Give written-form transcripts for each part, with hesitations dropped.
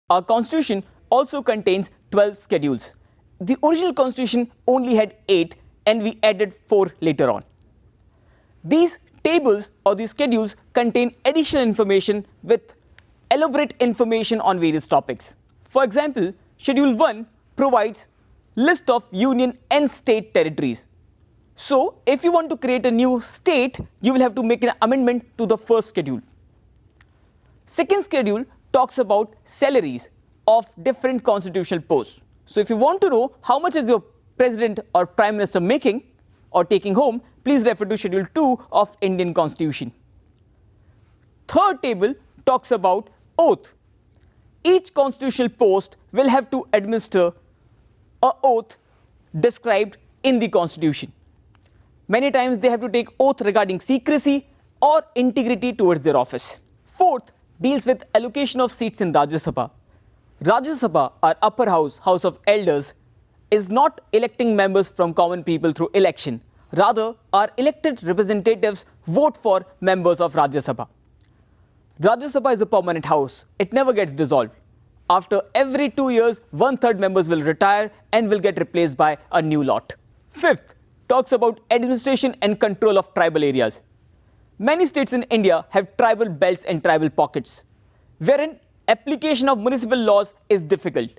Our constitution also contains 12 schedules. The original constitution only had 8 and we added 4 later on. These tables or these schedules contain additional information with elaborate information on various topics. For example, Schedule 1 provides list of union and state territories. So, if you want to create a new state, you will have to make an amendment to the first schedule. Second schedule talks about salaries of different constitutional posts. So, if you want to know how much is your president or prime minister making or taking home, please refer to Schedule 2 of Indian Constitution. Third table talks about oath. Each constitutional post will have to administer an oath described in the Constitution. Many times they have to take oath regarding secrecy or integrity towards their office. Fourth deals with allocation of seats in Rajya Sabha. Rajya Sabha, our upper house, House of Elders, is not electing members from common people through election. Rather, our elected representatives vote for members of Rajya Sabha. Rajya Sabha is a permanent house. It never gets dissolved. After every 2 years, 1/3 members will retire and will get replaced by a new lot. Fifth talks about administration and control of tribal areas. Many states in India have tribal belts and tribal pockets, wherein application of municipal laws is difficult.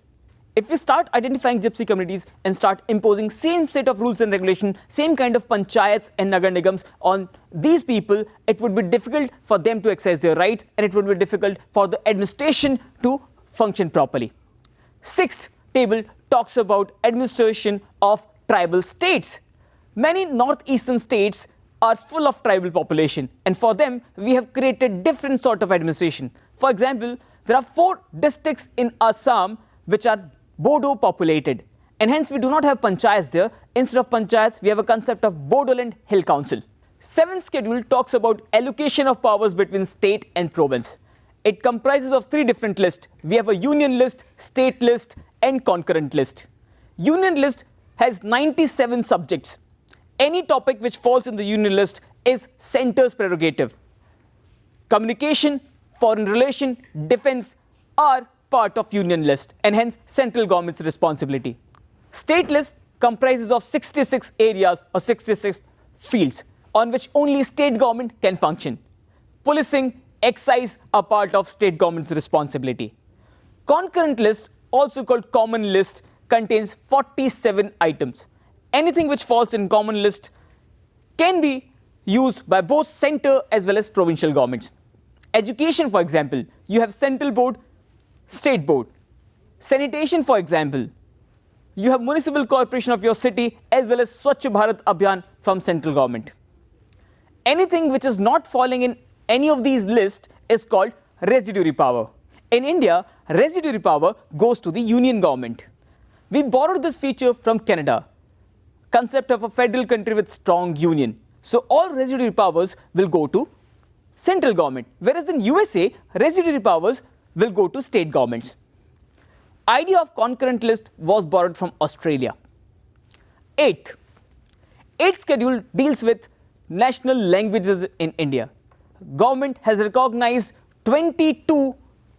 If we start identifying gypsy communities and start imposing same set of rules and regulations, same kind of panchayats and nagar nigams on these people, it would be difficult for them to exercise their rights and it would be difficult for the administration to function properly. Sixth table talks about administration of tribal states. Many northeastern states are full of tribal population and for them we have created different sort of administration. For example, there are 4 districts in Assam which are Bodo populated and hence we do not have panchayats there. Instead of panchayats, we have a concept of Bodoland Hill Council. 7th schedule talks about allocation of powers between state and province. It comprises of 3 different lists. We have a union list, state list and concurrent list. Union list has 97 subjects. Any topic which falls in the union list is centre's prerogative. Communication, foreign relation, defence are part of union list and hence central government's responsibility. State list comprises of 66 areas or 66 fields on which only state government can function. Policing, excise are part of state government's responsibility. Concurrent list, also called common list, contains 47 items. Anything which falls in common list can be used by both centre as well as provincial governments. Education, for example, you have central board, state board. Sanitation, for example, you have municipal corporation of your city as well as Swachh Bharat Abhiyan from central government. Anything which is not falling in any of these lists is called residuary power. In India, residuary power goes to the union government. We borrowed this feature from Canada, concept of a federal country with strong union. So all residuary powers will go to central government, whereas in USA, residuary powers will go to state governments. Idea of concurrent list was borrowed from Australia. Eighth schedule deals with national languages in India. Government has recognized 22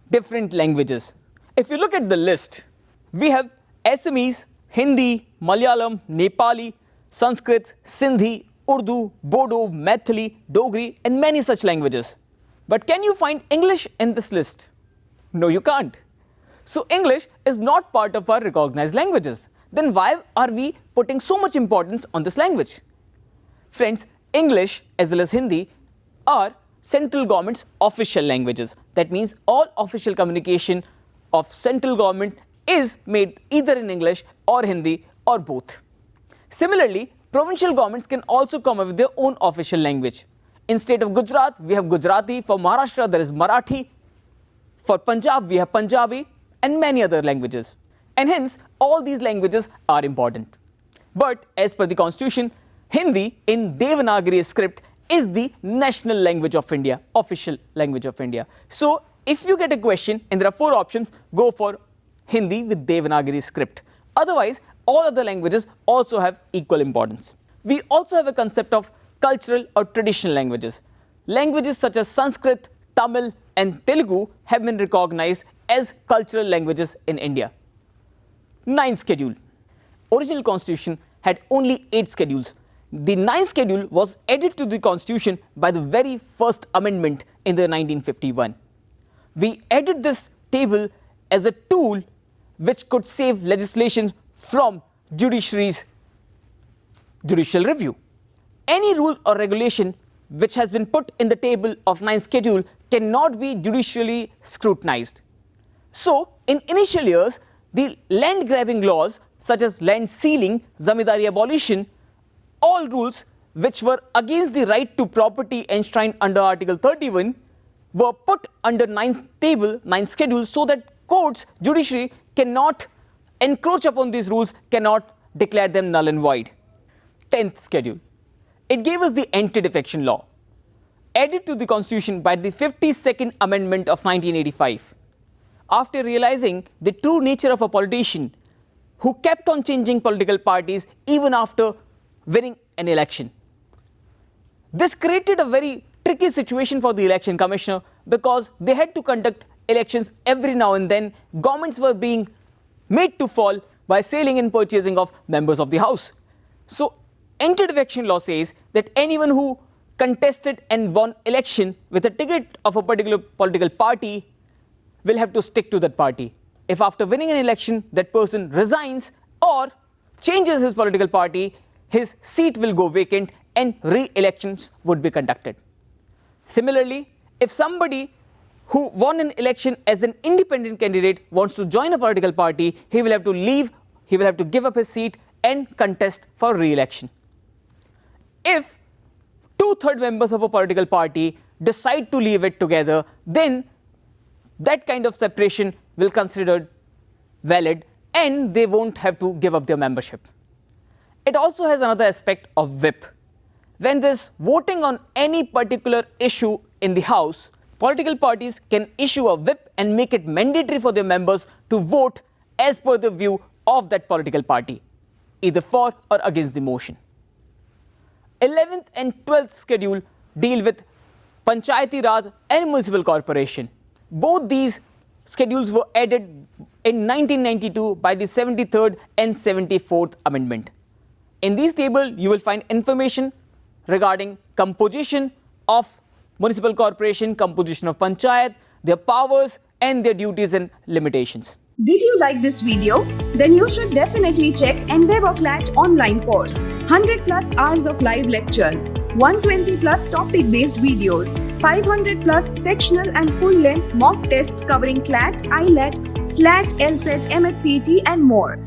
different languages. If you look at the list, we have Assamese, Hindi, Malayalam, Nepali, Sanskrit, Sindhi, Urdu, Bodo, Maithili, Dogri and many such languages. But can you find English in this list? No, you can't. So English is not part of our recognized languages. Then why are we putting so much importance on this language? Friends, English as well as Hindi are central government's official languages. That means all official communication of central government is made either in English or Hindi or both. Similarly, provincial governments can also come up with their own official language. In state of Gujarat, we have Gujarati. For Maharashtra, there is Marathi. For Punjab, we have Punjabi and many other languages. And hence, all these languages are important. But as per the constitution, Hindi in Devanagari script is the national language of India, official language of India. So if you get a question and there are 4 options, go for Hindi with Devanagari script. Otherwise, all other languages also have equal importance. We also have a concept of cultural or traditional languages. Languages such as Sanskrit, Tamil and Telugu have been recognized as cultural languages in India. Ninth schedule. Original constitution had only 8 schedules. The ninth schedule was added to the constitution by the very first amendment in the 1951. We added this table as a tool which could save legislation from judiciary's judicial review. Any rule or regulation which has been put in the table of ninth schedule cannot be judicially scrutinized. So, in initial years, the land grabbing laws such as land sealing, zamindari abolition, all rules which were against the right to property enshrined under Article 31 were put under ninth table, ninth schedule, so that courts, judiciary cannot encroach upon these rules, cannot declare them null and void. 10th schedule. It gave us the anti-defection law, added to the constitution by the 52nd Amendment of 1985. After realizing the true nature of a politician who kept on changing political parties even after winning an election. This created a very tricky situation for the election commissioner because they had to conduct elections every now and then. Governments were being made to fall by selling and purchasing of members of the house. So, anti-defection law says that anyone who contested and won election with a ticket of a particular political party will have to stick to that party. If after winning an election that person resigns or changes his political party, his seat will go vacant and re-elections would be conducted. Similarly, if somebody who won an election as an independent candidate wants to join a political party, he will have to leave, he will have to give up his seat and contest for re-election. If 2/3 members of a political party decide to leave it together, then that kind of separation will be considered valid and they won't have to give up their membership. It also has another aspect of whip. When there's voting on any particular issue in the house, political parties can issue a whip and make it mandatory for their members to vote as per the view of that political party, either for or against the motion. 11th and 12th schedule deal with Panchayati Raj and Municipal Corporation. Both these schedules were added in 1992 by the 73rd and 74th Amendment. In these tables, you will find information regarding composition of municipal corporation, composition of panchayat, their powers and their duties and limitations. Did you like this video? Then you should definitely check Endeavour CLAT online course. 100+ hours of live lectures, 120+ topic-based videos, 500+ sectional and full-length mock tests covering CLAT, ILAT, SLAT, LSAT, MHCET and more.